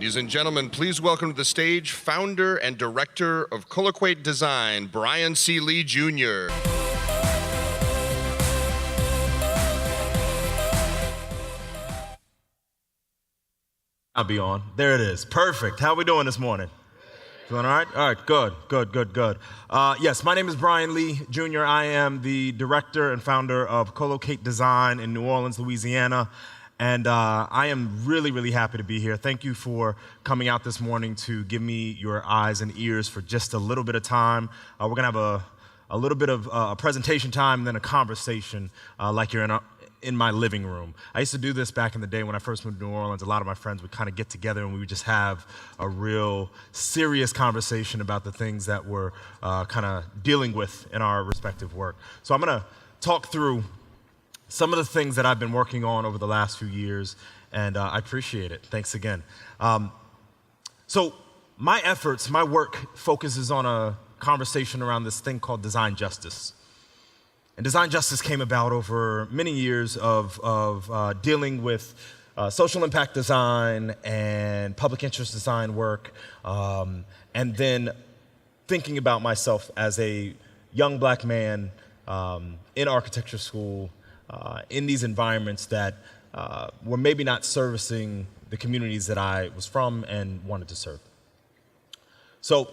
Ladies and gentlemen, please welcome to the stage founder and director of Colloquate Design, Brian C. Lee Jr. I'll be on. There it is. Perfect. How are we doing this morning? Doing all right? All right, good. Yes, my name is Brian Lee Jr. I am the director and founder of Colloquate Design in New Orleans, Louisiana. And I am really, really happy to be here. Thank you for coming out this morning to give me your eyes and ears for just a little bit of time. We're going to have a little bit of a presentation time and then a conversation like you're in my living room. I used to do this back in the day when I first moved to New Orleans. A lot of my friends would kind of get together and we would just have a real serious conversation about the things that we're kind of dealing with in our respective work. So I'm going to talk through some of the things that I've been working on over the last few years, and I appreciate it. Thanks again. So my efforts, my work focuses on a conversation around this thing called design justice. And design justice came about over many years of dealing with social impact design and public interest design work, and then thinking about myself as a young black man in architecture school, in these environments that were maybe not servicing the communities that I was from and wanted to serve. So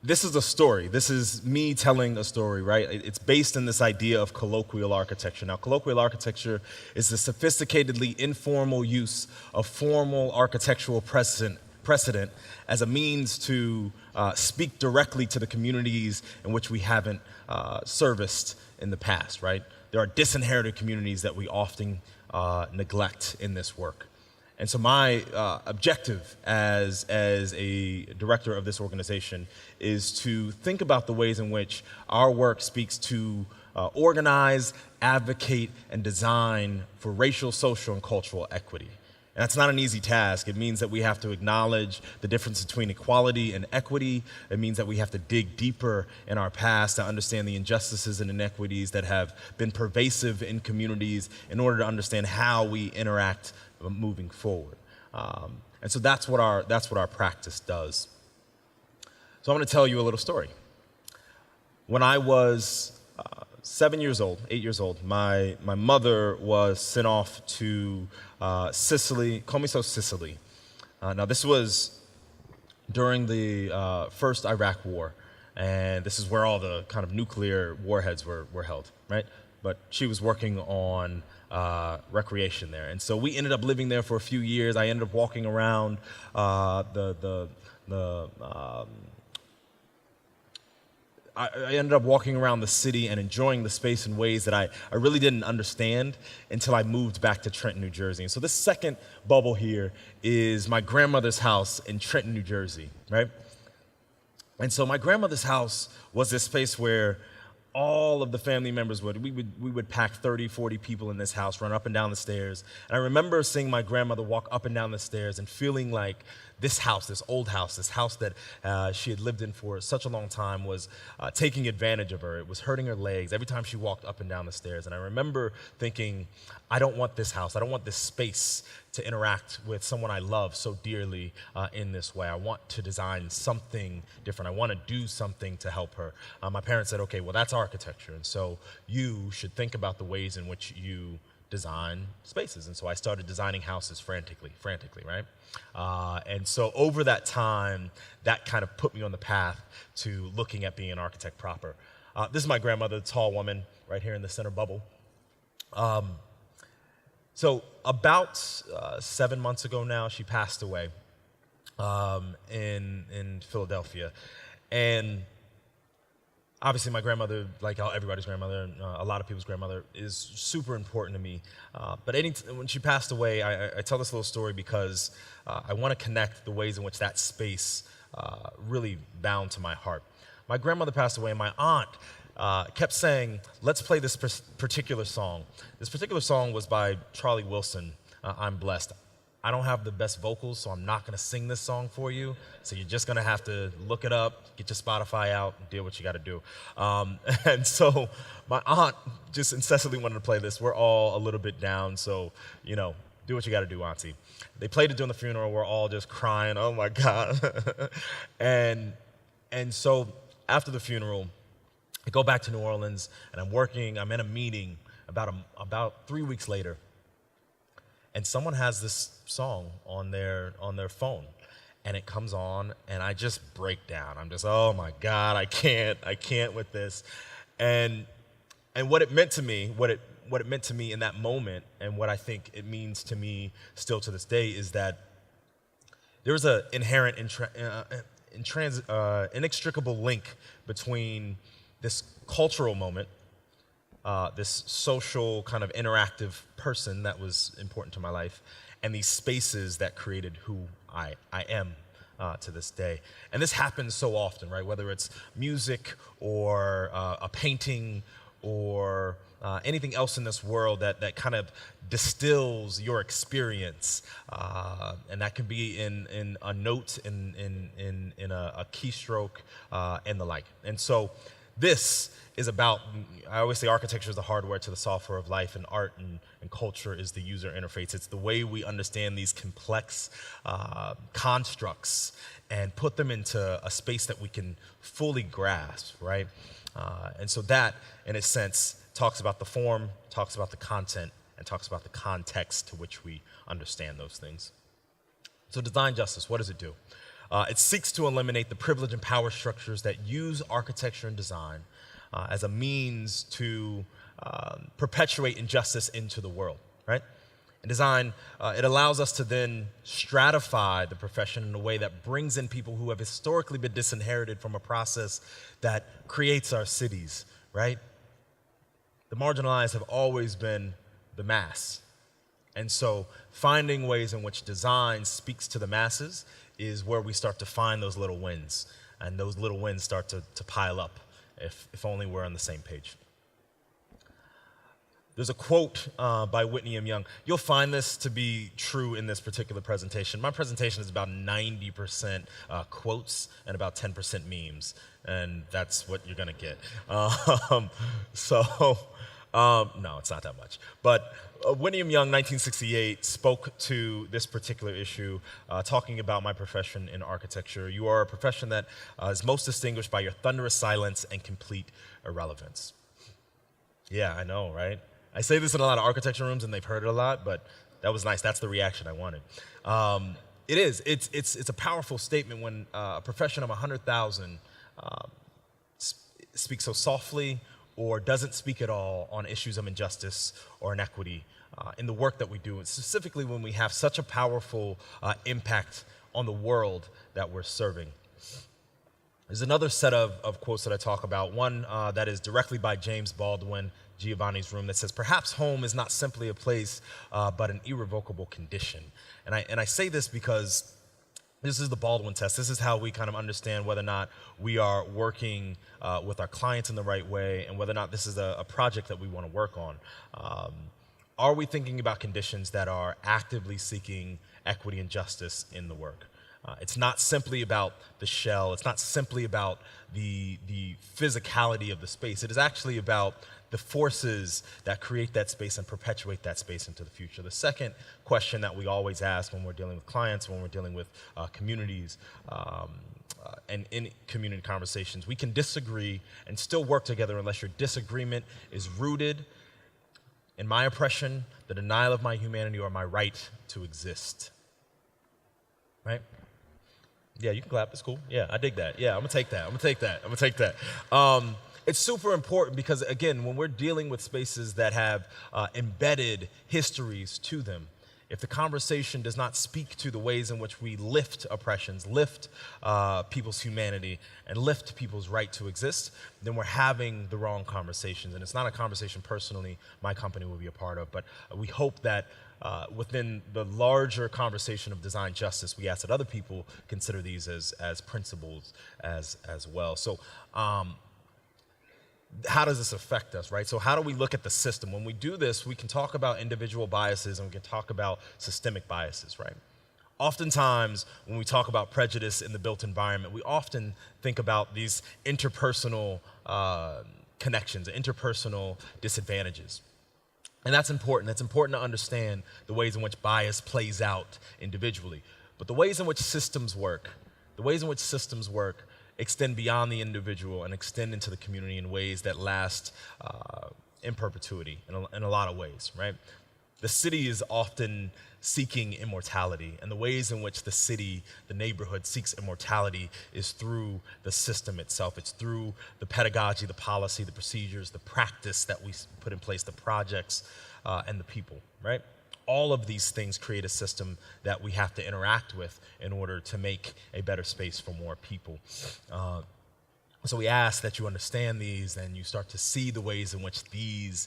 this is a story. This is me telling a story, right? It's based in this idea of colloquial architecture. Now, colloquial architecture is the sophisticatedly informal use of formal architectural precedent as a means to speak directly to the communities in which we haven't serviced in the past, right? There are disinherited communities that we often neglect in this work. And so my objective as a director of this organization is to think about the ways in which our work speaks to organize, advocate, and design for racial, social, and cultural equity. And that's not an easy task. It means that we have to acknowledge the difference between equality and equity. It means that we have to dig deeper in our past to understand the injustices and inequities that have been pervasive in communities in order to understand how we interact moving forward. And so that's what our practice does. So I'm going to tell you a little story. When I was 8 years old, my mother was sent off to Sicily, Comiso, Sicily. Now this was during the first Iraq War, and this is where all the kind of nuclear warheads were held, right? But she was working on recreation there, and so we ended up living there for a few years. I ended up walking around I ended up walking around the city and enjoying the space in ways that I really didn't understand until I moved back to Trenton, New Jersey. And so this second bubble here is my grandmother's house in Trenton, New Jersey, right? And so my grandmother's house was this space where all of the family members we would pack 30, 40 people in this house, run up and down the stairs. And I remember seeing my grandmother walk up and down the stairs and feeling like this house, this old house, this house that she had lived in for such a long time was taking advantage of her. It was hurting her legs every time she walked up and down the stairs. And I remember thinking, I don't want this house. I don't want this space to interact with someone I love so dearly in this way. I want to design something different. I want to do something to help her. My parents said, okay, well, that's architecture. And so you should think about the ways in which you design spaces. And so I started designing houses frantically, right? And so over that time, that kind of put me on the path to looking at being an architect proper. This is my grandmother, the tall woman, right here in the center bubble. So about 7 months ago now, she passed away in Philadelphia. And obviously my grandmother, like everybody's grandmother, and a lot of people's grandmother, is super important to me. But when she passed away, I tell this little story because I want to connect the ways in which that space really bound to my heart. My grandmother passed away, and my aunt kept saying, let's play this particular song. This particular song was by Charlie Wilson, I'm Blessed. I don't have the best vocals, so I'm not going to sing this song for you. So you're just going to have to look it up, get your Spotify out, and do what you got to do. And so my aunt just incessantly wanted to play this. We're all a little bit down, so, you know, do what you got to do, auntie. They played it during the funeral. We're all just crying. Oh my God. and so after the funeral, I go back to New Orleans and I'm in a meeting about 3 weeks later. And someone has this song on their phone, and it comes on, and I just break down. I'm just, oh my God, I can't with this. And what it meant to me, what it meant to me in that moment, and what I think it means to me still to this day, is that there's an inherent inextricable link between this cultural moment, this social kind of interactive person that was important to my life, and these spaces that created who I am to this day. And this happens so often, right? Whether it's music or a painting or anything else in this world that kind of distills your experience, and that can be in a note, in a keystroke, and the like. And so this is about, I always say architecture is the hardware to the software of life, and art and culture is the user interface. It's the way we understand these complex constructs and put them into a space that we can fully grasp, right? And so that, in a sense, talks about the form, talks about the content, and talks about the context to which we understand those things. So design justice, what does it do? It seeks to eliminate the privilege and power structures that use architecture and design as a means to perpetuate injustice into the world, right? And design, it allows us to then stratify the profession in a way that brings in people who have historically been disinherited from a process that creates our cities, right? The marginalized have always been the mass. And so finding ways in which design speaks to the masses is where we start to find those little wins. And those little wins start to pile up, if only we're on the same page. There's a quote by Whitney M. Young. You'll find this to be true in this particular presentation. My presentation is about 90% quotes and about 10% memes, and that's what you're gonna get. No, it's not that much. But Whitney M. Young, 1968, spoke to this particular issue, talking about my profession in architecture. You are a profession that is most distinguished by your thunderous silence and complete irrelevance. Yeah, I know, right? I say this in a lot of architecture rooms, and they've heard it a lot, but that was nice. That's the reaction I wanted. It is. It's a powerful statement when a profession of 100,000 speaks so softly or doesn't speak at all on issues of injustice or inequity in the work that we do, and specifically when we have such a powerful impact on the world that we're serving. There's another set of quotes that I talk about, one that is directly by James Baldwin, Giovanni's Room, that says, perhaps home is not simply a place, but an irrevocable condition. And I say this because this is the Baldwin test. This is how we kind of understand whether or not we are working with our clients in the right way, and whether or not this is a project that we want to work on. Are we thinking about conditions that are actively seeking equity and justice in the work? It's not simply about the shell. It's not simply about the physicality of the space. It is actually about the forces that create that space and perpetuate that space into the future. The second question that we always ask when we're dealing with clients, when we're dealing with communities, and in community conversations, we can disagree and still work together unless your disagreement is rooted in my oppression, the denial of my humanity, or my right to exist. Right? Yeah, you can clap. It's cool. Yeah, I dig that. Yeah, I'm gonna take that. It's super important because, again, when we're dealing with spaces that have embedded histories to them, if the conversation does not speak to the ways in which we lift oppressions, lift people's humanity, and lift people's right to exist, then we're having the wrong conversations. And it's not a conversation personally my company will be a part of, but we hope that within the larger conversation of design justice, we ask that other people consider these as principles as well. So how does this affect us, right? So how do we look at the system? When we do this, we can talk about individual biases and we can talk about systemic biases, right? Oftentimes, when we talk about prejudice in the built environment, we often think about these interpersonal connections, interpersonal disadvantages. And that's important. It's important to understand the ways in which bias plays out individually. But the ways in which systems work, extend beyond the individual and extend into the community in ways that last in perpetuity in a lot of ways, right? The city is often seeking immortality, and the ways in which the city, the neighborhood, seeks immortality is through the system itself. It's through the pedagogy, the policy, the procedures, the practice that we put in place, the projects, and the people, right? All of these things create a system that we have to interact with in order to make a better space for more people. So we ask that you understand these and you start to see the ways in which these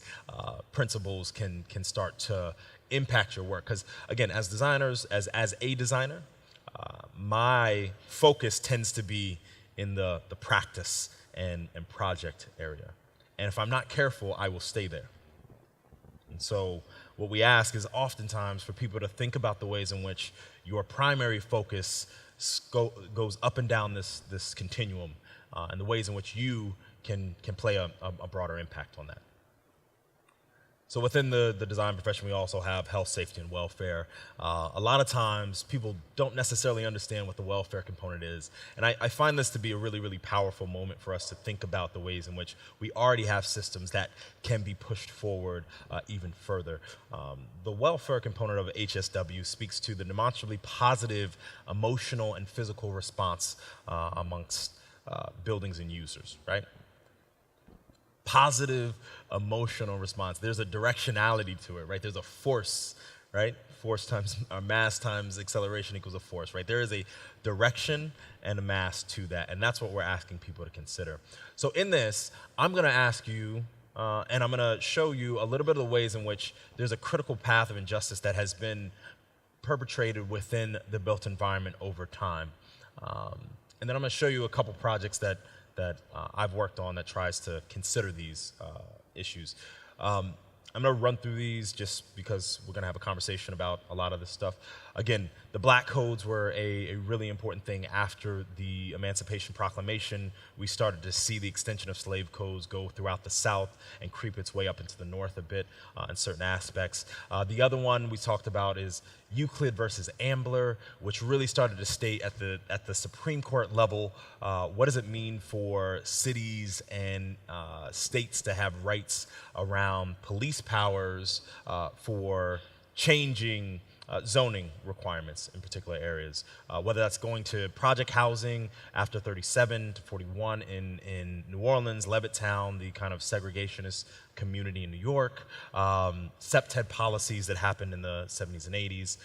principles can start to impact your work. Because again, as designers, as a designer, my focus tends to be in the practice and project area. And if I'm not careful, I will stay there. And so what we ask is oftentimes for people to think about the ways in which your primary focus goes up and down this continuum, and the ways in which you can play a broader impact on that. So within the design profession, we also have health, safety, and welfare. A lot of times, people don't necessarily understand what the welfare component is. And I find this to be a really, really powerful moment for us to think about the ways in which we already have systems that can be pushed forward even further. The welfare component of HSW speaks to the demonstrably positive emotional and physical response amongst buildings and users, right? Positive emotional response. There's a directionality to it, right? There's a force, right? Force times, or mass times acceleration equals a force, right? There is a direction and a mass to that, and that's what we're asking people to consider. So in this, I'm gonna ask you, and I'm gonna show you a little bit of the ways in which there's a critical path of injustice that has been perpetrated within the built environment over time. And then I'm gonna show you a couple projects that I've worked on that tries to consider these issues. I'm gonna run through these just because we're gonna have a conversation about a lot of this stuff. Again, the black codes were a really important thing after the Emancipation Proclamation. We started to see the extension of slave codes go throughout the South and creep its way up into the North a bit in certain aspects. The other one we talked about is Euclid versus Ambler, which really started to state at the Supreme Court level, what does it mean for cities and states to have rights around police powers for changing zoning requirements in particular areas, whether that's going to project housing after 37 to 41 in New Orleans, Levittown, the kind of segregationist community in New York, SEPTED policies that happened in the 70s and 80s,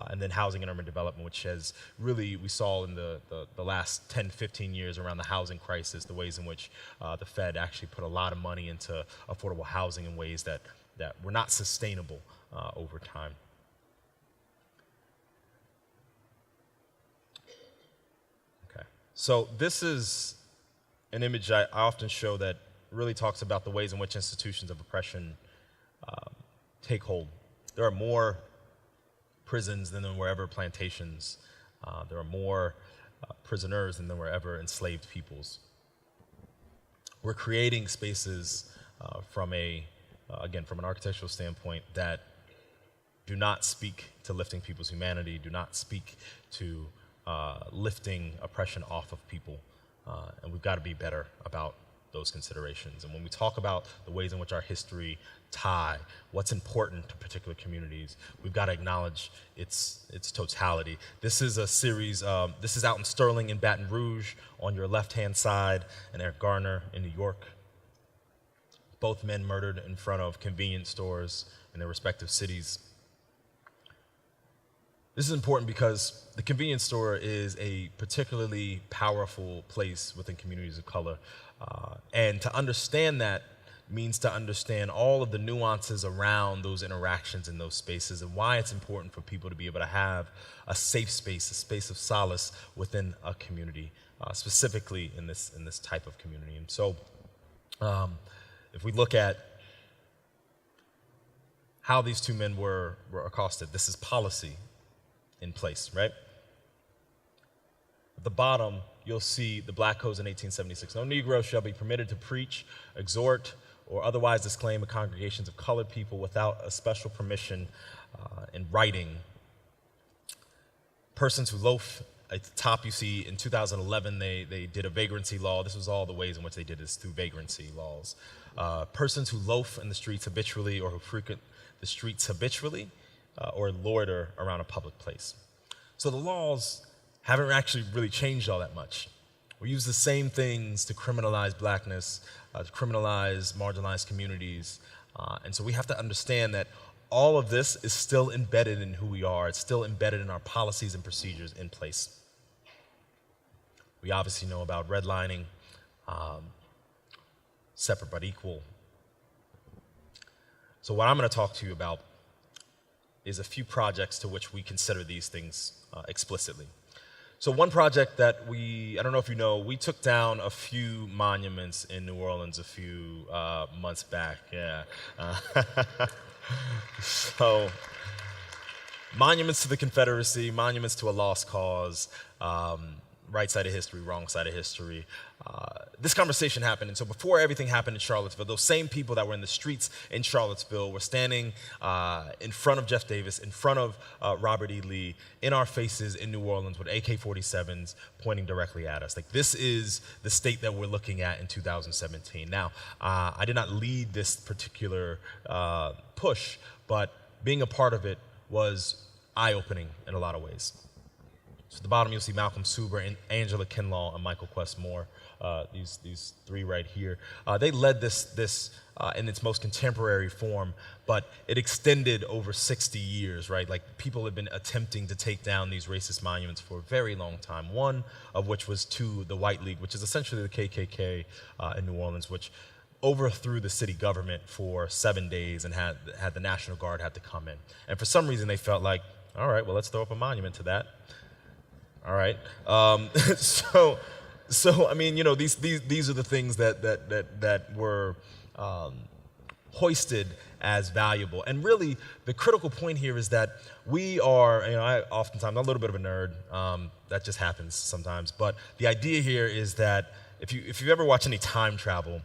and then housing and urban development, which has really, we saw in the last 10, 15 years around the housing crisis, the ways in which the Fed actually put a lot of money into affordable housing in ways that were not sustainable over time. So this is an image I often show that really talks about the ways in which institutions of oppression take hold. There are more prisons than there were ever plantations. There are more prisoners than there were ever enslaved peoples. We're creating spaces again, from an architectural standpoint that do not speak to lifting people's humanity, do not speak to lifting oppression off of people, and we've got to be better about those considerations. And when we talk about the ways in which our history tie what's important to particular communities, we've got to acknowledge its totality. This is a series, this is out in Sterling and Baton Rouge on your left-hand side, and Eric Garner in New York. Both men murdered in front of convenience stores in their respective cities. This is important because the convenience store is a particularly powerful place within communities of color. And to understand that means to understand all of the nuances around those interactions in those spaces and why it's important for people to be able to have a safe space, a space of solace within a community, specifically in this type of community. And so if we look at how these two men were accosted, this is policy in place, right? At the bottom, you'll see the black codes in 1876. No Negro shall be permitted to preach, exhort, or otherwise disclaim a congregations of colored people without a special permission in writing. Persons who loaf, at the top you see in 2011 they did a vagrancy law. This was all the ways in which they did this, through vagrancy laws. Persons who loaf in the streets habitually or who frequent the streets habitually or loiter around a public place. So the laws haven't actually really changed all that much. We use the same things to criminalize blackness, to criminalize marginalized communities. And so we have to understand that all of this is still embedded in who we are. It's still embedded in our policies and procedures in place. We obviously know about redlining, separate but equal. So what I'm going to talk to you about is a few projects to which we consider these things explicitly. So one project that I don't know if you know, we took down a few monuments in New Orleans a few months back, yeah. So, monuments to the Confederacy, monuments to a lost cause, right side of history, wrong side of history. This conversation happened, and so before everything happened in Charlottesville, those same people that were in the streets in Charlottesville were standing in front of Jeff Davis, in front of Robert E. Lee, in our faces in New Orleans with AK-47s pointing directly at us. Like, this is the state that we're looking at in 2017. Now, I did not lead this particular push, but being a part of it was eye-opening in a lot of ways. So at the bottom, you'll see Malcolm Suber, and Angela Kinlaw, and Michael Quest Moore, these three right here. They led this in its most contemporary form, but it extended over 60 years, right? Like, people have been attempting to take down these racist monuments for a very long time, one of which was to the White League, which is essentially the KKK in New Orleans, which overthrew the city government for 7 days and had the National Guard had to come in. And for some reason, they felt like, all right, well, let's throw up a monument to that. All right. So I mean, you know, these are the things that were hoisted as valuable. And really, the critical point here is that we are, you know, I'm a little bit of a nerd. That just happens sometimes. But the idea here is that if you ever watch any time travel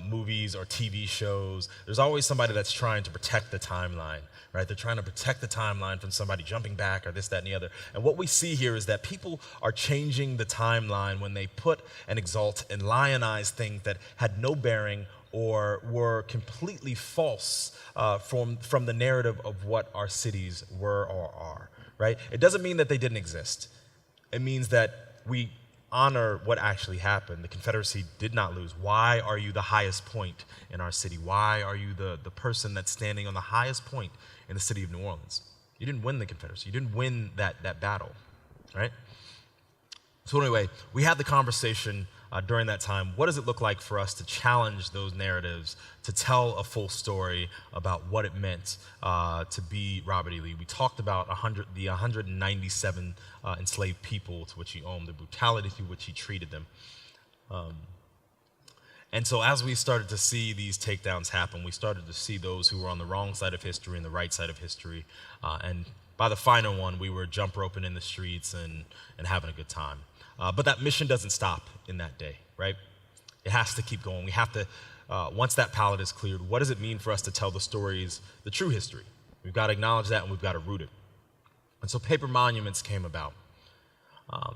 movies or TV shows, there's always somebody that's trying to protect the timeline, right? They're trying to protect the timeline from somebody jumping back or this, that, and the other. And what we see here is that people are changing the timeline when they put and exalt and lionize things that had no bearing or were completely false from the narrative of what our cities were or are, right? It doesn't mean that they didn't exist. It means that we honor what actually happened. The Confederacy did not lose. Why are you the highest point in our city? Why are you the person that's standing on the highest point in the city of New Orleans? You didn't win the Confederacy. You didn't win that battle, right? So anyway, we had the conversation during that time. What does it look like for us to challenge those narratives, to tell a full story about what it meant to be Robert E. Lee? We talked about the 197 enslaved people to which he owned, the brutality through which he treated them. And so as we started to see these takedowns happen, we started to see those who were on the wrong side of history and the right side of history. And by the final one, we were jump roping in the streets and having a good time. But that mission doesn't stop in that day, right? It has to keep going. We have to, once that palette is cleared, what does it mean for us to tell the stories, the true history? We've got to acknowledge that, and we've got to root it. And so Paper Monuments came about.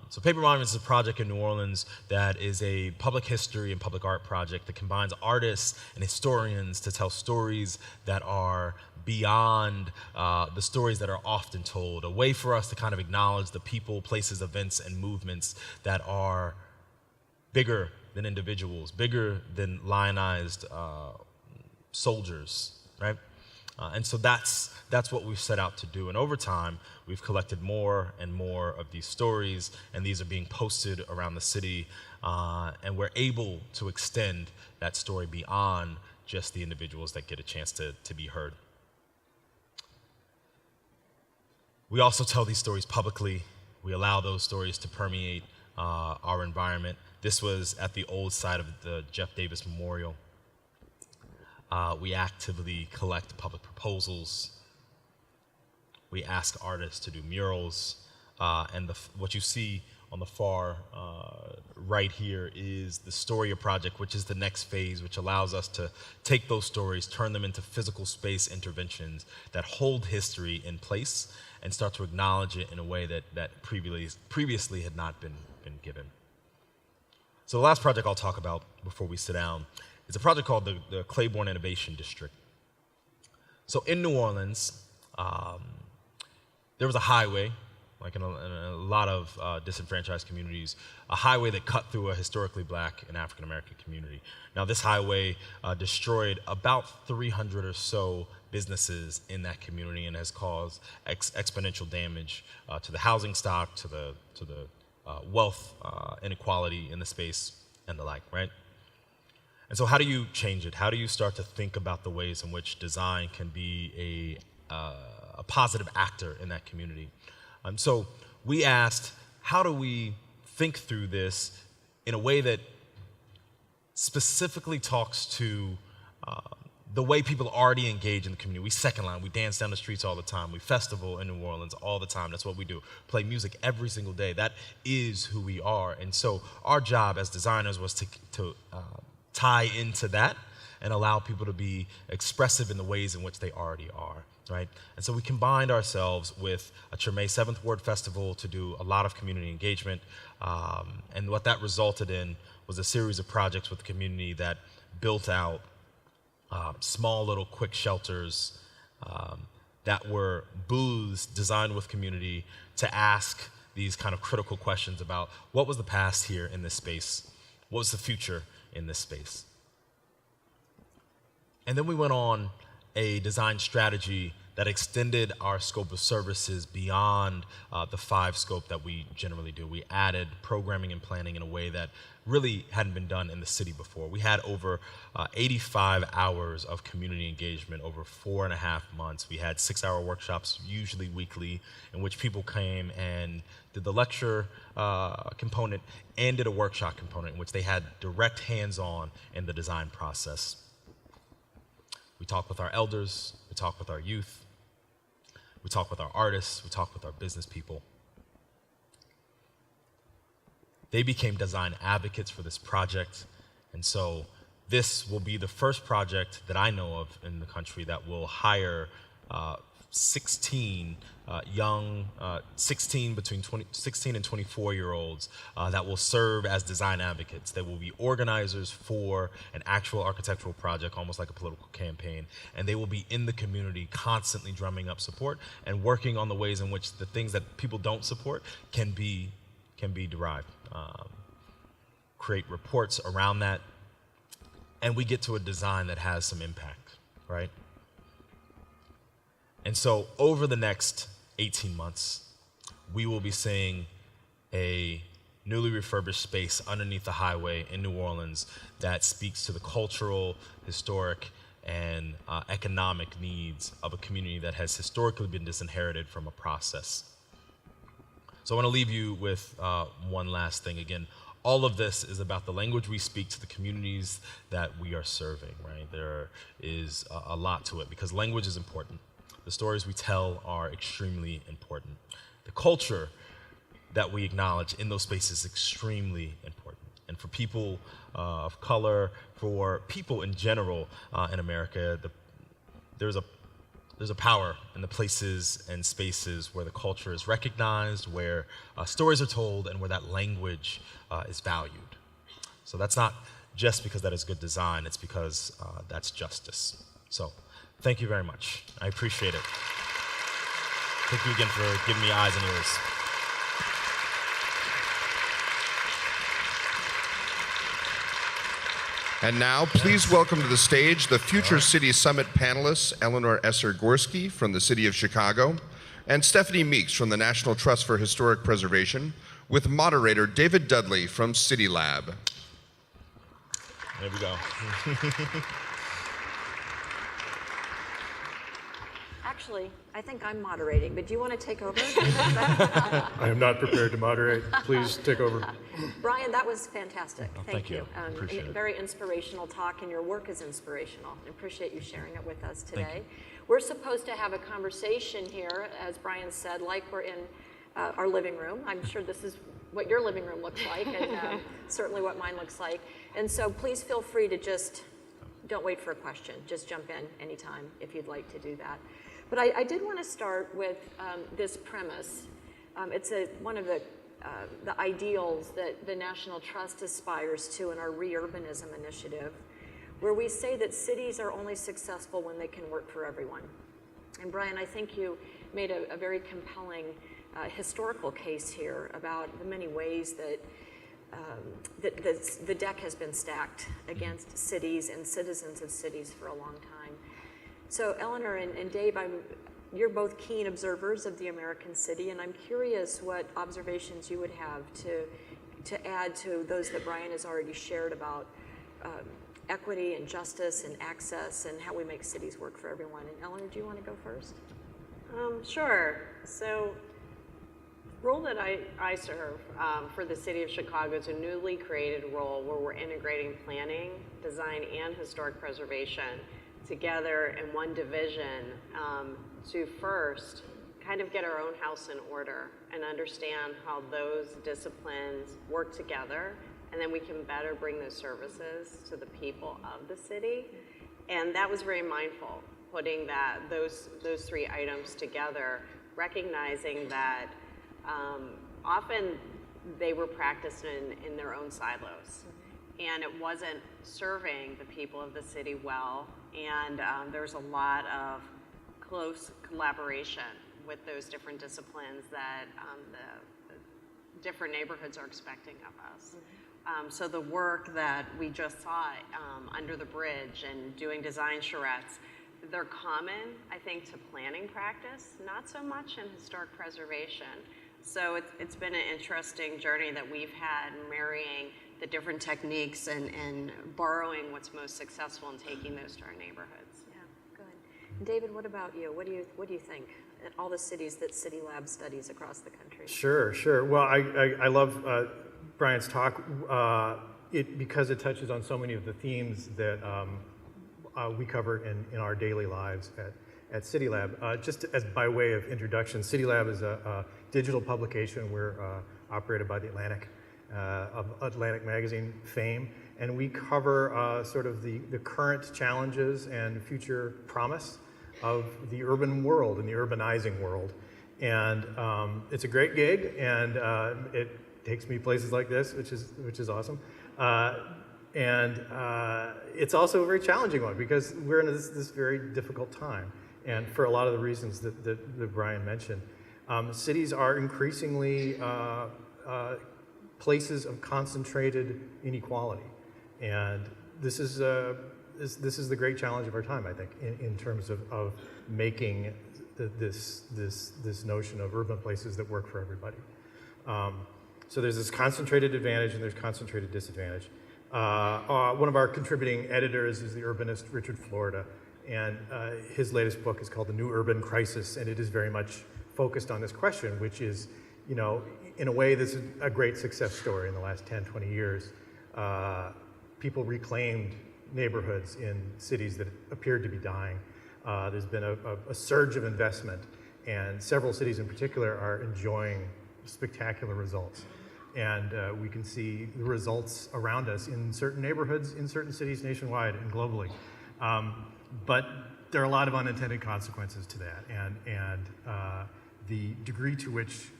So Paper Monuments is a project in New Orleans that is a public history and public art project that combines artists and historians to tell stories that are beyond the stories that are often told, a way for us to kind of acknowledge the people, places, events, and movements that are bigger than individuals, bigger than lionized soldiers, right? And so that's what we've set out to do. And over time, we've collected more and more of these stories, and these are being posted around the city, and we're able to extend that story beyond just the individuals that get a chance to be heard. We also tell these stories publicly. We allow those stories to permeate our environment. This was at the old site of the Jeff Davis Memorial. We actively collect public proposals. We ask artists to do murals. And what you see on the far right here is the Storia project, which is the next phase, which allows us to take those stories, turn them into physical space interventions that hold history in place and start to acknowledge it in a way that previously had not been given. So the last project I'll talk about before we sit down is a project called the Claiborne Innovation District. So in New Orleans, there was a highway, like in a lot of disenfranchised communities, a highway that cut through a historically black and African American community. Now this highway destroyed about 300 or so businesses in that community and has caused exponential damage to the housing stock, to the wealth inequality in the space and the like, right? And so how do you change it? How do you start to think about the ways in which design can be a positive actor in that community? So we asked, how do we think through this in a way that specifically talks to the way people already engage in the community? We second line, we dance down the streets all the time, we festival in New Orleans all the time, that's what we do. Play music every single day, that is who we are. And so our job as designers was to tie into that and allow people to be expressive in the ways in which they already are, right? And so we combined ourselves with a Treme 7th Ward Festival to do a lot of community engagement. And what that resulted in was a series of projects with the community that built out small little quick shelters that were booths designed with community to ask these kind of critical questions about what was the past here in this space, what was the future in this space. And then we went on a design strategy that extended our scope of services beyond the 5 scope that we generally do. We added programming and planning in a way that really hadn't been done in the city before. We had over 85 hours of community engagement over 4.5 months. We had 6-hour workshops, usually weekly, in which people came and did the lecture component and did a workshop component in which they had direct hands-on in the design process. We talked with our elders, we talked with our youth, we talked with our artists, we talked with our business people. They became design advocates for this project, and so this will be the first project that I know of in the country that will hire 16 young, 16 and 24-year-olds that will serve as design advocates. They will be organizers for an actual architectural project, almost like a political campaign, and they will be in the community constantly drumming up support and working on the ways in which the things that people don't support can be derived. Create reports around that, and we get to a design that has some impact, right? And so over the next 18 months, we will be seeing a newly refurbished space underneath the highway in New Orleans that speaks to the cultural, historic, and economic needs of a community that has historically been disinherited from a process. So I want to leave you with one last thing. Again, all of this is about the language we speak to the communities that we are serving, right? There is a lot to it because language is important. The stories we tell are extremely important. The culture that we acknowledge in those spaces is extremely important. And for people of color, for people in general in America, there's a power in the places and spaces where the culture is recognized, where stories are told, and where that language is valued. So that's not just because that is good design, it's because that's justice. So thank you very much. I appreciate it. Thank you again for giving me eyes and ears. And now, please welcome to the stage the Future City Summit panelists, ELEANOR GORSKI from the City of Chicago, and Stephanie Meeks from the National Trust for Historic Preservation, with moderator David Dudley from CityLab. There we go. Actually, I think I'm moderating, but do you want to take over? I am not prepared to moderate. Please take over. Brian, that was fantastic. Thank you. Appreciate it. Very inspirational talk, and your work is inspirational. I appreciate you sharing it with us today. We're supposed to have a conversation here, as Brian said, like we're in our living room. I'm sure this is what your living room looks like, and certainly what mine looks like. And so please feel free to just, don't wait for a question, just jump in anytime if you'd like to do that. But I did want to start with this premise. It's one of the ideals that the National Trust aspires to in our Reurbanism initiative, where we say that cities are only successful when they can work for everyone. And Brian, I think you made a very compelling historical case here about the many ways that the deck has been stacked against cities and citizens of cities for a long time. So Eleanor and Dave, you're both keen observers of the American city, and I'm curious what observations you would have to add to those that Brian has already shared about equity and justice and access and how we make cities work for everyone. And Eleanor, do you want to go first? Sure. So, the role that I serve for the City of Chicago is a newly created role where we're integrating planning, design, and historic preservation together in one division to first kind of get our own house in order and understand how those disciplines work together, and then we can better bring those services to the people of the city. And that was very mindful, putting those three items together, recognizing that often they were practiced in their own silos, and it wasn't serving the people of the city well, and there's a lot of close collaboration with those different disciplines that the different neighborhoods are expecting of us. So the work that we just saw under the bridge and doing design charrettes, they're common, I think, to planning practice, not so much in historic preservation. So it's been an interesting journey that we've had, marrying the different techniques and borrowing what's most successful and taking those to our neighborhoods. Yeah, good. And David, what about you? What do you think? All the cities that CityLab studies across the country. Sure. Well, I love Brian's talk because it touches on so many of the themes that we cover in our daily lives at CityLab. Just as by way of introduction, CityLab is a digital publication. We're operated by the Atlantic Magazine fame, and we cover sort of the current challenges and future promise of the urban world and the urbanizing world. And it's a great gig, and it takes me places like this, which is awesome. And it's also a very challenging one because we're in this very difficult time. And for a lot of the reasons that Brian mentioned, cities are increasingly places of concentrated inequality. And this is the great challenge of our time, I think, in terms of making this notion of urban places that work for everybody. So there's this concentrated advantage and there's concentrated disadvantage. One of our contributing editors is the urbanist Richard Florida, and his latest book is called The New Urban Crisis, and it is very much focused on this question, which is, in a way, this is a great success story in the last 10, 20 years. People reclaimed neighborhoods in cities that appeared to be dying. There's been a surge of investment, and several cities in particular are enjoying spectacular results. And we can see the results around us in certain neighborhoods, in certain cities nationwide and globally. But there are a lot of unintended consequences to that, and the degree to which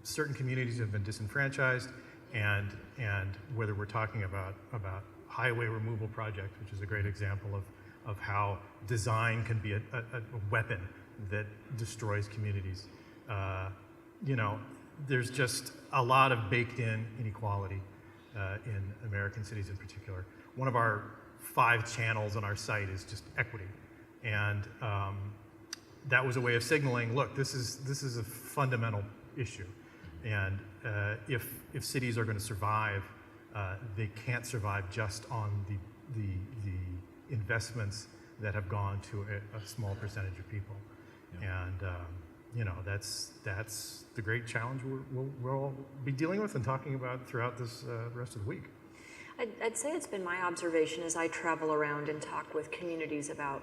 certain communities have been disenfranchised, and whether we're talking about highway removal projects, which is a great example of how design can be a weapon that destroys communities. There's just a lot of baked-in inequality in American cities in particular. One of our 5 channels on our site is just equity, and that was a way of signaling, look, this is a fundamental issue, and if cities are going to survive, they can't survive just on the investments that have gone to a small percentage of people. Yeah. And that's the great challenge we'll all be dealing with and talking about throughout this rest of the week. I'd say it's been my observation as I travel around and talk with communities about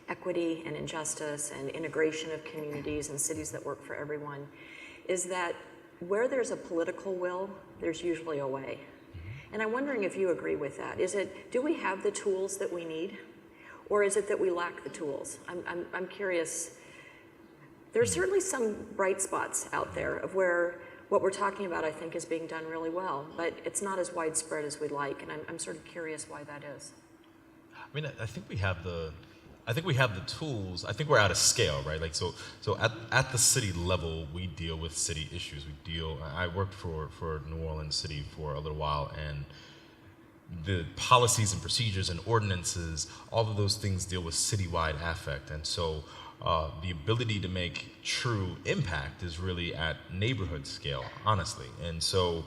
equity and injustice and integration of communities and cities that work for everyone, is that where there's a political will, there's usually a way. And I'm wondering if you agree with that. Do we have the tools that we need? Or is it that we lack the tools? I'm curious. There's certainly some bright spots out there of where what we're talking about, I think, is being done really well, but it's not as widespread as we'd like, and I'm sort of curious why that is. I mean, I think we have the tools. I think we're at a scale, right? Like, so at the city level, we deal with city issues. I worked for New Orleans City for a little while, and the policies and procedures and ordinances, all of those things deal with citywide affect. And so the ability to make true impact is really at neighborhood scale, honestly. And so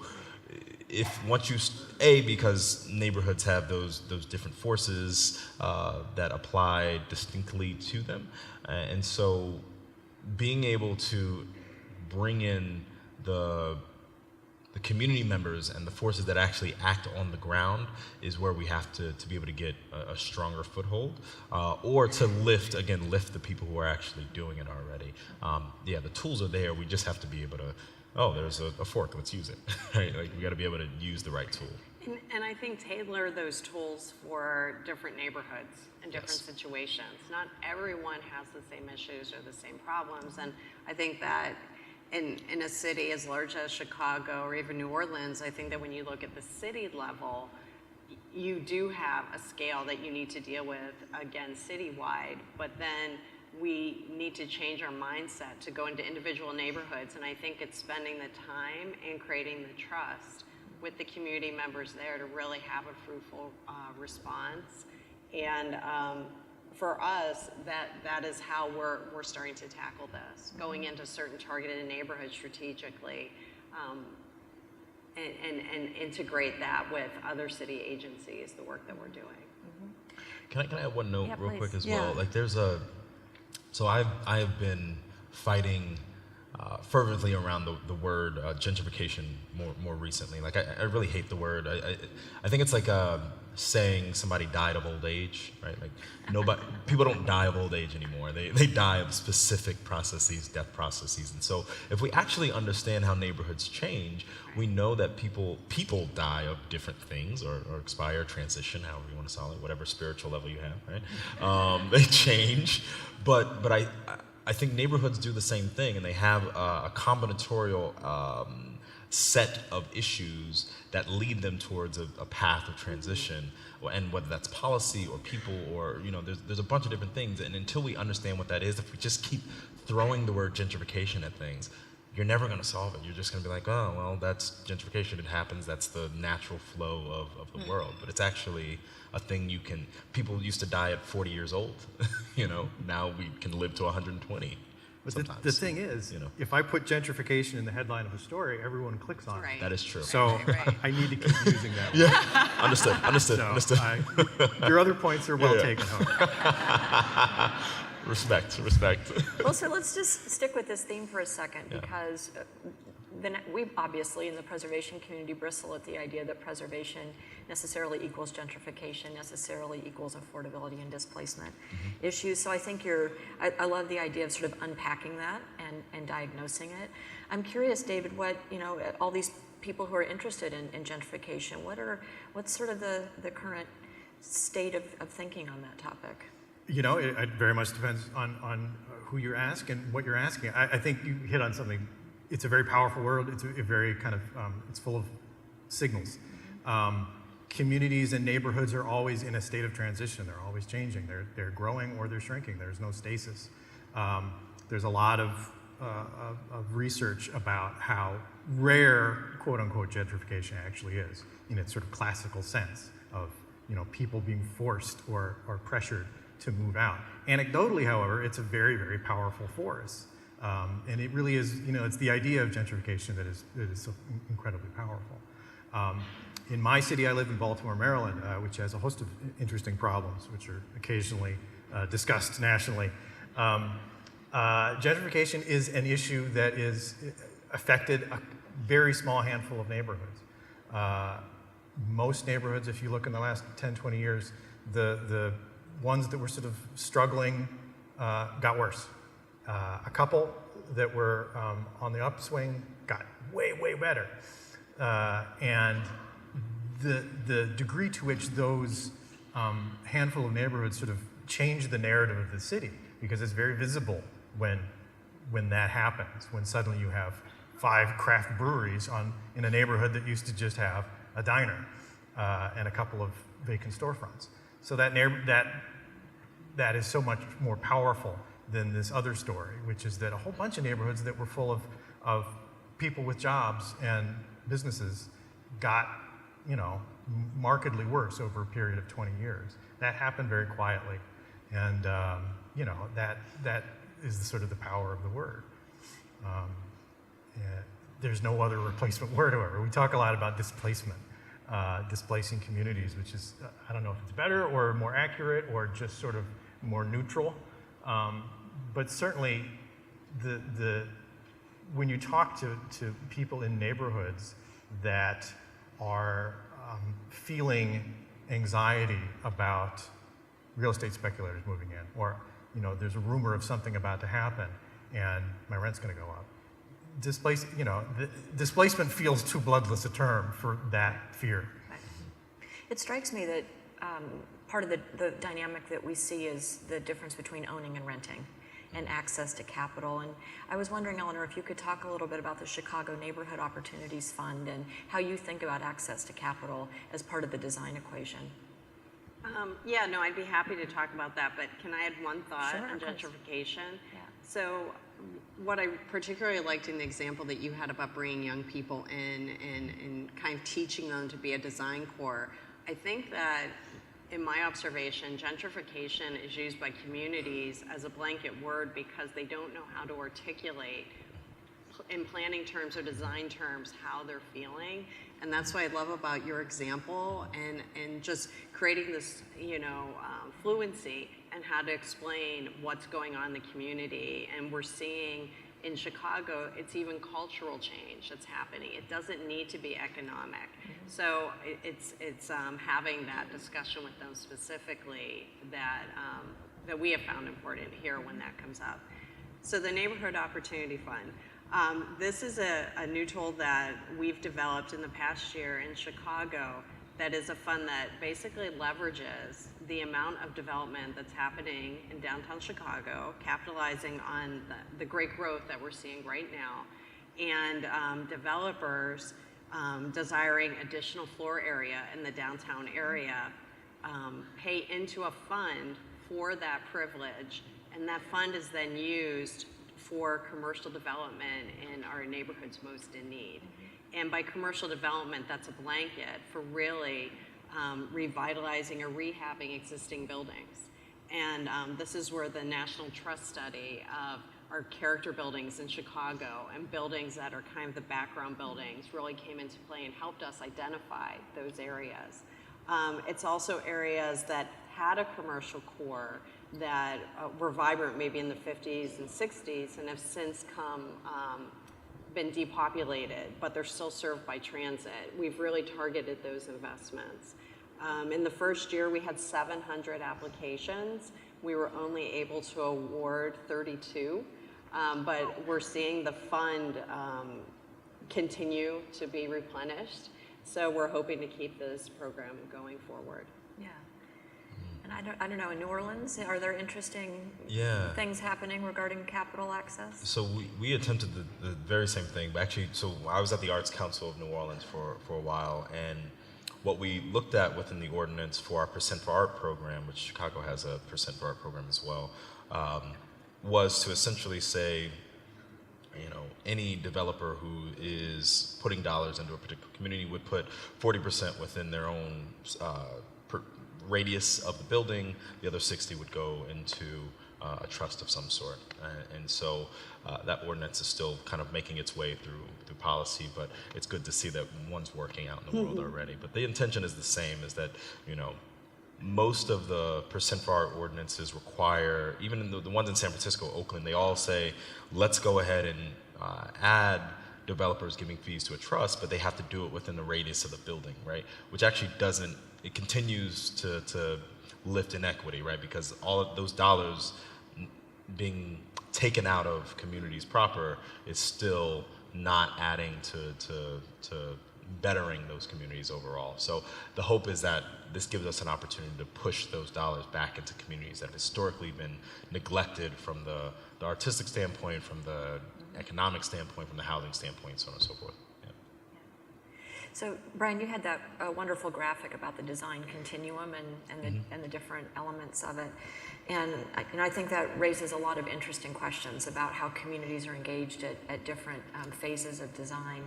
because neighborhoods have those different forces that apply distinctly to them. And so being able to bring in the community members and the forces that actually act on the ground is where we have to be able to get a stronger foothold, or to lift the people who are actually doing it already. The tools are there. We just have to be able to, there's a fork, let's use it. Right? Like, we got to be able to use the right tool. And I think tailor those tools for different neighborhoods and different situations. Not everyone has the same issues or the same problems, and I think that in a city as large as Chicago or even New Orleans, I think that when you look at the city level, you do have a scale that you need to deal with, again, citywide, but then we need to change our mindset to go into individual neighborhoods, and I think it's spending the time and creating the trust with the community members there to really have a fruitful response. And for us, that is how we're starting to tackle this, going into certain targeted neighborhoods strategically, and integrate that with other city agencies, the work that we're doing. Can I add one note real please. quick as well? Like, so I have been fighting fervently around the word gentrification more recently. Like, I really hate the word. I think it's like saying somebody died of old age, right? Like, people don't die of old age anymore. They die of specific processes, death processes. And so if we actually understand how neighborhoods change, we know that people die of different things, or expire, transition, however you want to call it, whatever spiritual level you have, right? They change, but I think neighborhoods do the same thing, and they have a combinatorial set of issues that lead them towards a path of transition, and whether that's policy or people or, there's a bunch of different things. And until we understand what that is, if we just keep throwing the word gentrification at things, you're never going to solve it. You're just going to be like, oh, well, that's gentrification. It happens. That's the natural flow of the world. But it's actually a thing people used to die at 40 years old. Now we can live to 120. But the thing is, if I put gentrification in the headline of a story, everyone clicks on it. That is true. So I need to keep using that word. Yeah, understood. Your other points are well taken, Respect. Well, so let's just stick with this theme for a second, because we obviously in the preservation community bristle at the idea that preservation necessarily equals gentrification, necessarily equals affordability and displacement issues. So I think I love the idea of sort of unpacking that and diagnosing it. I'm curious, David, what, all these people who are interested in gentrification, what's sort of the current state of thinking on that topic? It very much depends on who you're asking, what you're asking. I think you hit on something. It's a very powerful word. It's a very kind of, it's full of signals. Communities and neighborhoods are always in a state of transition. They're always changing. They're growing or they're shrinking. There's no stasis. There's a lot of research about how rare, quote unquote, gentrification actually is in its sort of classical sense of, people being forced or pressured to move out. Anecdotally, however, it's a very, very powerful force. And it really is, it's the idea of gentrification that is so incredibly powerful. In my city, I live in Baltimore, Maryland, which has a host of interesting problems, which are occasionally discussed nationally. Gentrification is an issue that is affected a very small handful of neighborhoods. Most neighborhoods, if you look in the last 10, 20 years, the ones that were sort of struggling got worse. A couple that were on the upswing got way, way better. And the degree to which those handful of neighborhoods sort of change the narrative of the city, because it's very visible when that happens, when suddenly you have 5 craft breweries in a neighborhood that used to just have a diner and a couple of vacant storefronts. So that is so much more powerful than this other story, which is that a whole bunch of neighborhoods that were full of people with jobs and businesses got, markedly worse over a period of 20 years. That happened very quietly, and that is sort of the power of the word. There's no other replacement word for it. We talk a lot about displacement, displacing communities, which is, I don't know if it's better or more accurate or just sort of more neutral, but certainly when you talk to people in neighborhoods that are feeling anxiety about real estate speculators moving in, or there's a rumor of something about to happen and my rent's going to go up. Displacement feels too bloodless a term for that fear. It strikes me that part of the dynamic that we see is the difference between owning and renting and access to capital. And I was wondering, Eleanor, if you could talk a little bit about the Chicago Neighborhood Opportunities Fund and how you think about access to capital as part of the design equation. Yeah, no, I'd be happy to talk about that, but can I add one thought Sure, on of course. gentrification? Yeah. So what I particularly liked in the example that you had about bringing young people in and kind of teaching them to be a design core, I think that in my observation, gentrification is used by communities as a blanket word because they don't know how to articulate in planning terms or design terms how they're feeling. And that's what I love about your example and just creating this, fluency and how to explain what's going on in the community. And we're seeing in Chicago, it's even cultural change that's happening. It doesn't need to be economic. So it's having that discussion with them specifically that we have found important here when that comes up. So the Neighborhood Opportunity Fund. This is a new tool that we've developed in the past year in Chicago that is a fund that basically leverages the amount of development that's happening in downtown Chicago, capitalizing on the great growth that we're seeing right now, and developers desiring additional floor area in the downtown area pay into a fund for that privilege, and that fund is then used for commercial development in our neighborhoods most in need. And by commercial development, that's a blanket for really revitalizing or rehabbing existing buildings. And this is where the National Trust study of our character buildings in Chicago and buildings that are kind of the background buildings really came into play and helped us identify those areas. It's also areas that had a commercial core that were vibrant maybe in the 50s and 60s and have since been depopulated, but they're still served by transit. We've really targeted those investments. In the first year, we had 700 applications. We were only able to award 32, but we're seeing the fund continue to be replenished. So we're hoping to keep this program going forward. Yeah. And I don't know, in New Orleans, are there interesting things happening regarding capital access? So we attempted the very same thing, but actually, so I was at the Arts Council of New Orleans for a while, and what we looked at within the ordinance for our Percent for Art program, which Chicago has a Percent for Art program as well, was to essentially say, any developer who is putting dollars into a particular community would put 40% within their own radius of the building. The other 60 would go into a trust of some sort. And so that ordinance is still kind of making its way through policy, but it's good to see that one's working out in the world already. But the intention is the same, is that, most of the Percent for Art ordinances require, even in the ones in San Francisco, Oakland, they all say, let's go ahead and add developers giving fees to a trust, but they have to do it within the radius of the building, right? Which actually doesn't, it continues to lift inequity, right? Because all of those dollars being taken out of communities proper is still not adding to bettering those communities overall. So the hope is that this gives us an opportunity to push those dollars back into communities that have historically been neglected from the artistic standpoint, from the economic standpoint, from the housing standpoint, so on and so forth. Yeah. So Brian, you had that wonderful graphic about the design continuum and the different elements of it. And I think that raises a lot of interesting questions about how communities are engaged at different phases of design.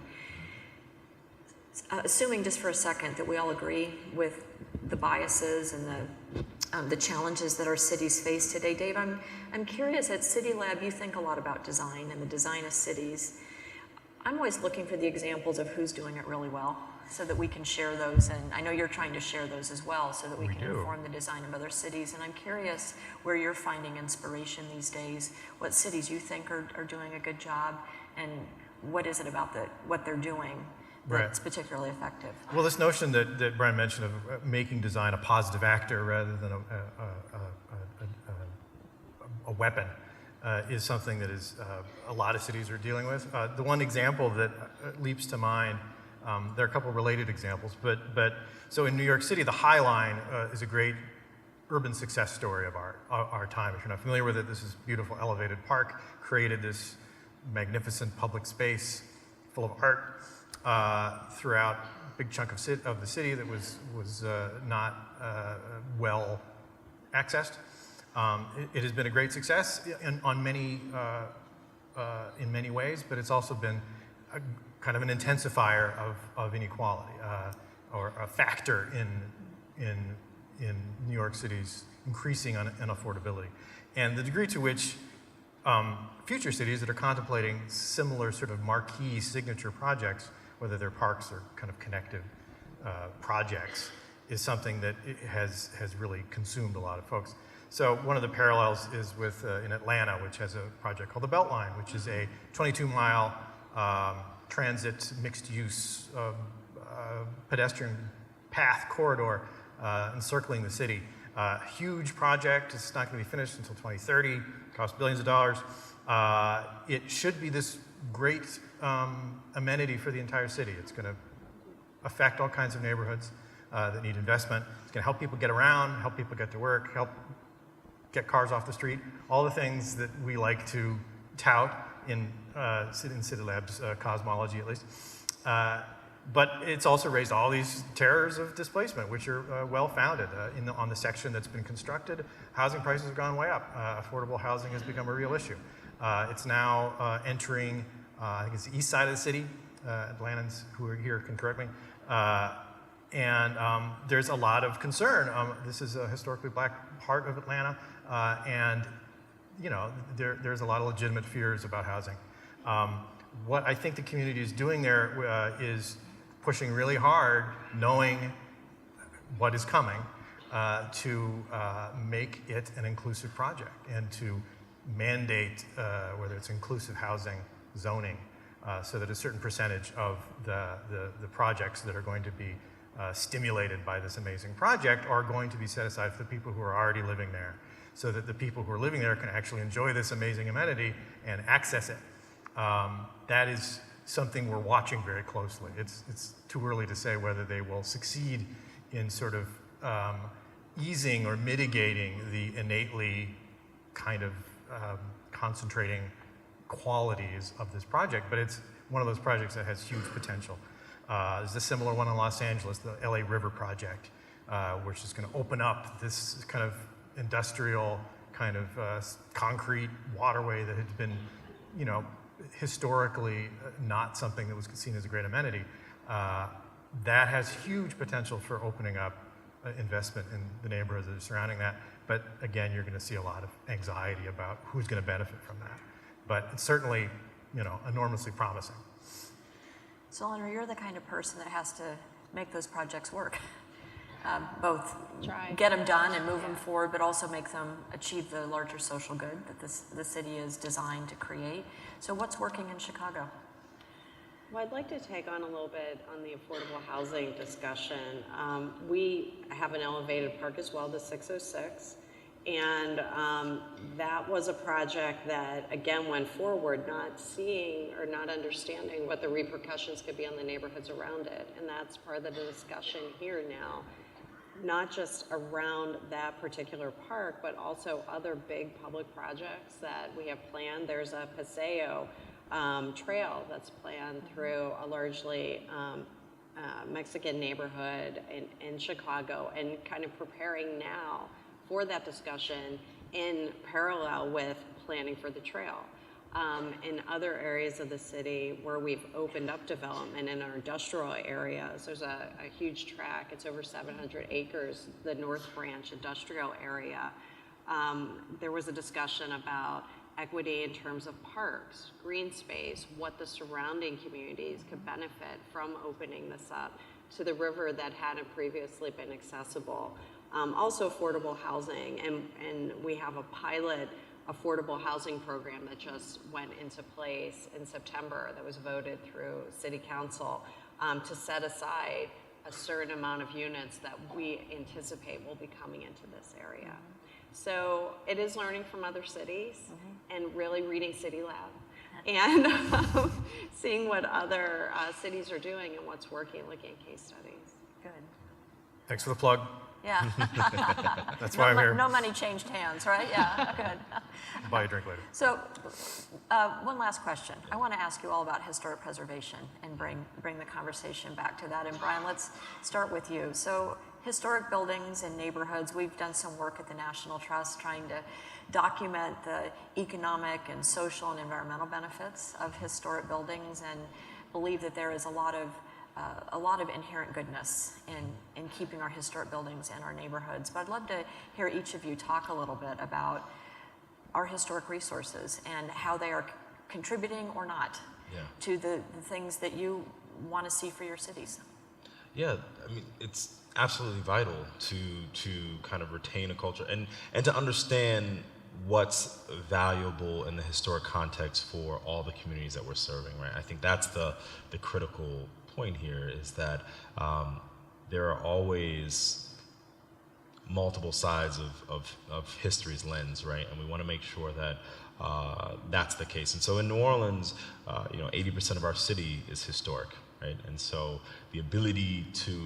Assuming just for a second that we all agree with the biases and the challenges that our cities face today, Dave, I'm curious, at CityLab you think a lot about design and the design of cities. I'm always looking for the examples of who's doing it really well so that we can share those, and I know you're trying to share those as well so that we can inform the design of other cities, and I'm curious where you're finding inspiration these days, what cities you think are doing a good job, and what is it about what they're doing that's particularly effective. Well, this notion that Brian mentioned of making design a positive actor rather than a weapon is something that is a lot of cities are dealing with. The one example that leaps to mind, there are a couple related examples, but so in New York City, the High Line is a great urban success story of our time. If you're not familiar with it, this is a beautiful elevated park, created this magnificent public space full of art throughout a big chunk of the city that was not well accessed. It has been a great success in many ways, but it's also been kind of an intensifier of inequality or a factor in New York City's increasing unaffordability. And the degree to which future cities that are contemplating similar sort of marquee signature projects, whether they're parks or kind of connective projects, is something that has really consumed a lot of folks. So one of the parallels is with in Atlanta, which has a project called the Beltline, which is a 22-mile transit mixed-use pedestrian path corridor encircling the city. Huge project. It's not going to be finished until 2030. Costs billions of dollars. It should be this great amenity for the entire city. It's going to affect all kinds of neighborhoods that need investment. It's going to help people get around, help people get to work, help get cars off the street, all the things that we like to tout in CityLab's cosmology, at least. But it's also raised all these terrors of displacement, which are well-founded. On the section that's been constructed, housing prices have gone way up. Affordable housing has become a real issue. It's now entering, I think it's the east side of the city. Atlantans who are here can correct me. And there's a lot of concern. This is a historically black part of Atlanta, and you know, there's a lot of legitimate fears about housing. What I think the community is doing there is pushing really hard, knowing what is coming, to make it an inclusive project and to mandate whether it's inclusive housing zoning, so that a certain percentage of the projects that are going to be stimulated by this amazing project are going to be set aside for the people who are already living there, so that the people who are living there can actually enjoy this amazing amenity and access it. That is something we're watching very closely. It's too early to say whether they will succeed in sort of easing or mitigating the innately kind of concentrating qualities of this project, but it's one of those projects that has huge potential. There's a similar one in Los Angeles, the LA River Project, which is going to open up this kind of industrial kind of concrete waterway that had been, you know, historically not something that was seen as a great amenity. That has huge potential for opening up investment in the neighborhoods that are surrounding that. But again, you're going to see a lot of anxiety about who's going to benefit from that. But it's certainly, you know, enormously promising. So, Eleanor, you're the kind of person that has to make those projects work. Both get them done and move them forward, but also make them achieve the larger social good that the city is designed to create. So what's working in Chicago? Well, I'd like to take on a little bit on the affordable housing discussion. We have an elevated park as well, the 606, And that was a project that, again, went forward, not seeing or not understanding what the repercussions could be on the neighborhoods around it. And that's part of the discussion here now, not just around that particular park, but also other big public projects that we have planned. There's a Paseo trail that's planned through a largely Mexican neighborhood in Chicago, and kind of preparing now for that discussion in parallel with planning for the trail. In other areas of the city where we've opened up development in our industrial areas, there's a huge tract, it's over 700 acres, the North Branch industrial area. There was a discussion about equity in terms of parks, green space, what the surrounding communities could benefit from opening this up to the river that hadn't previously been accessible. Also affordable housing, and we have a pilot affordable housing program that just went into place in September that was voted through City Council to set aside a certain amount of units that we anticipate will be coming into this area. So it is learning from other cities and really reading CityLab and seeing what other cities are doing and what's working, looking at case studies. Good. Thanks for the plug. Yeah. That's why I'm here. No money changed hands, right? Yeah, good. Buy a drink later. So, one last question. I want to ask you all about historic preservation and bring the conversation back to that. And Brian, let's start with you. So, historic buildings and neighborhoods, we've done some work at the National Trust trying to document the economic and social and environmental benefits of historic buildings, and believe that there is a lot of inherent goodness in keeping our historic buildings in our neighborhoods. But I'd love to hear each of you talk a little bit about our historic resources and how they are contributing or not to the things that you want to see for your cities. Yeah, I mean, it's absolutely vital to kind of retain a culture and to understand what's valuable in the historic context for all the communities that we're serving, right? I think that's the critical point here, is that there are always multiple sides of history's lens, right? And we want to make sure that that's the case. And so in New Orleans, 80% of our city is historic, right? And so the ability to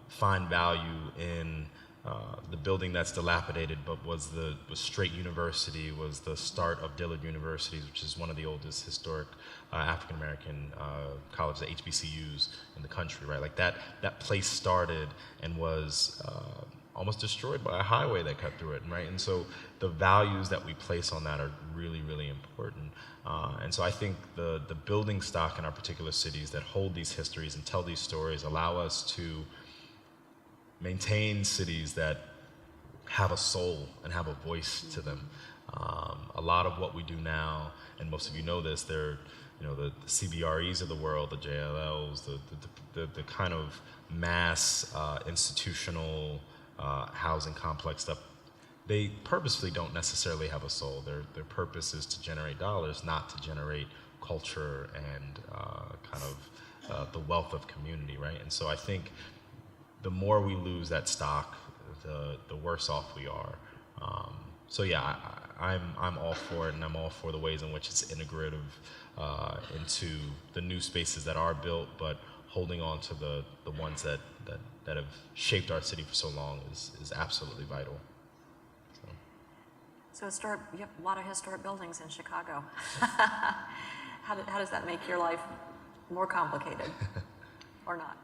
find value in the building that's dilapidated, but was Straight University, was the start of Dillard University, which is one of the oldest historic African-American colleges, HBCUs in the country, right? Like that place started and was almost destroyed by a highway that cut through it, right? And so the values that we place on that are really, really important. And so I think the building stock in our particular cities that hold these histories and tell these stories allow us to maintain cities that have a soul and have a voice to them. A lot of what we do now, and most of you know this, they're the CBREs of the world, the JLLs, the kind of mass institutional housing complex stuff. They purposefully don't necessarily have a soul. Their purpose is to generate dollars, not to generate culture and the wealth of community, right? And so I think the more we lose that stock, the worse off we are. So yeah, I'm all for it, and I'm all for the ways in which it's integrative into the new spaces that are built, but holding on to the ones that have shaped our city for so long is absolutely vital. So you have a lot of historic buildings in Chicago. How does that make your life more complicated or not?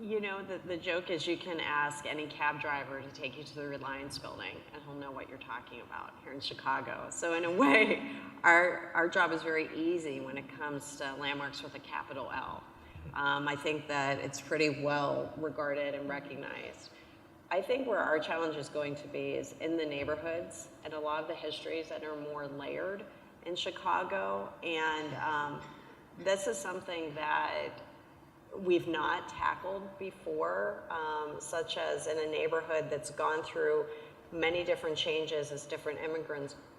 The joke is you can ask any cab driver to take you to the Reliance building and he'll know what you're talking about here in Chicago. So in a way, our job is very easy when it comes to landmarks with a capital L. I think that it's pretty well regarded and recognized. I think where our challenge is going to be is in the neighborhoods and a lot of the histories that are more layered in Chicago. And this is something that we've not tackled before, such as in a neighborhood that's gone through many different changes as different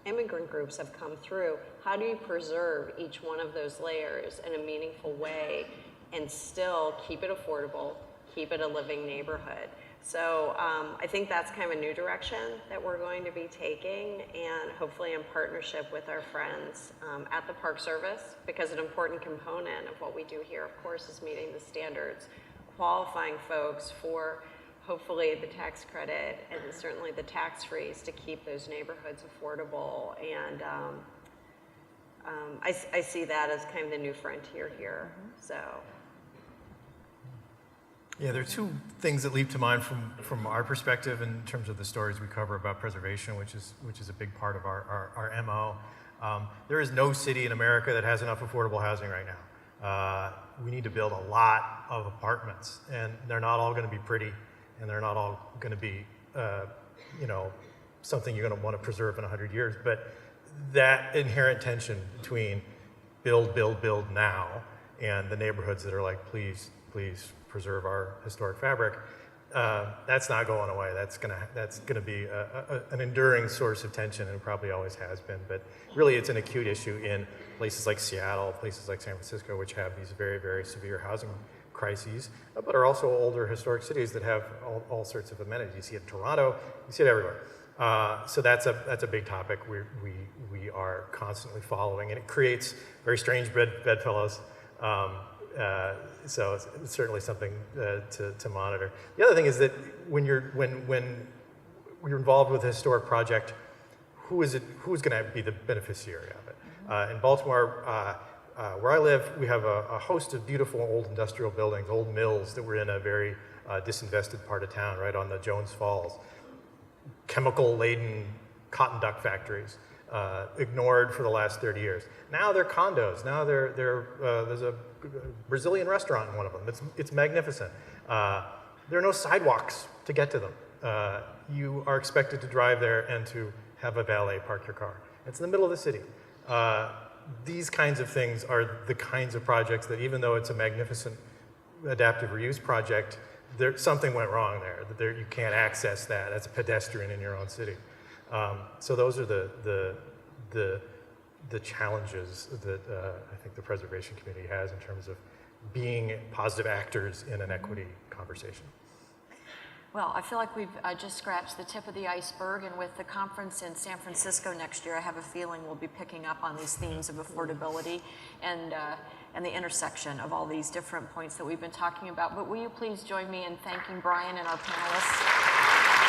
immigrant groups have come through. How do you preserve each one of those layers in a meaningful way and still keep it affordable, keep it a living neighborhood? So I think that's kind of a new direction that we're going to be taking, and hopefully in partnership with our friends at the Park Service, because an important component of what we do here, of course, is meeting the standards, qualifying folks for hopefully the tax credit and certainly the tax freeze to keep those neighborhoods affordable. And I see that as kind of the new frontier here. So. Yeah, there are two things that leap to mind from our perspective in terms of the stories we cover about preservation, which is a big part of our MO. There is no city in America that has enough affordable housing right now. We need to build a lot of apartments, and they're not all going to be pretty, and they're not all going to be, something you're going to want to preserve in 100 years. But that inherent tension between build now and the neighborhoods that are like, please preserve our historic fabric, that's not going away. That's gonna be an enduring source of tension, and it probably always has been. But really, it's an acute issue in places like Seattle, places like San Francisco, which have these very, very severe housing crises, but are also older historic cities that have all sorts of amenities. You see it in Toronto, you see it everywhere. So that's a big topic we are constantly following, and it creates very strange bedfellows. So it's certainly something to monitor. The other thing is that when you're involved with a historic project, who's going to be the beneficiary of it? In Baltimore, where I live, we have a host of beautiful old industrial buildings, old mills that were in a very disinvested part of town, right on the Jones Falls. Chemical-laden cotton duck factories, ignored for the last 30 years. Now they're condos. Now there's a Brazilian restaurant in one of them. It's magnificent. There are no sidewalks to get to them. You are expected to drive there and to have a valet park your car. It's in the middle of the city. These kinds of things are the kinds of projects that, even though it's a magnificent adaptive reuse project, something went wrong there. You can't access that as a pedestrian in your own city. So those are the challenges that I think the preservation community has in terms of being positive actors in an equity conversation. Well, I feel like we've just scratched the tip of the iceberg, and with the conference in San Francisco next year, I have a feeling we'll be picking up on these themes of affordability and the intersection of all these different points that we've been talking about. But will you please join me in thanking Brian and our panelists?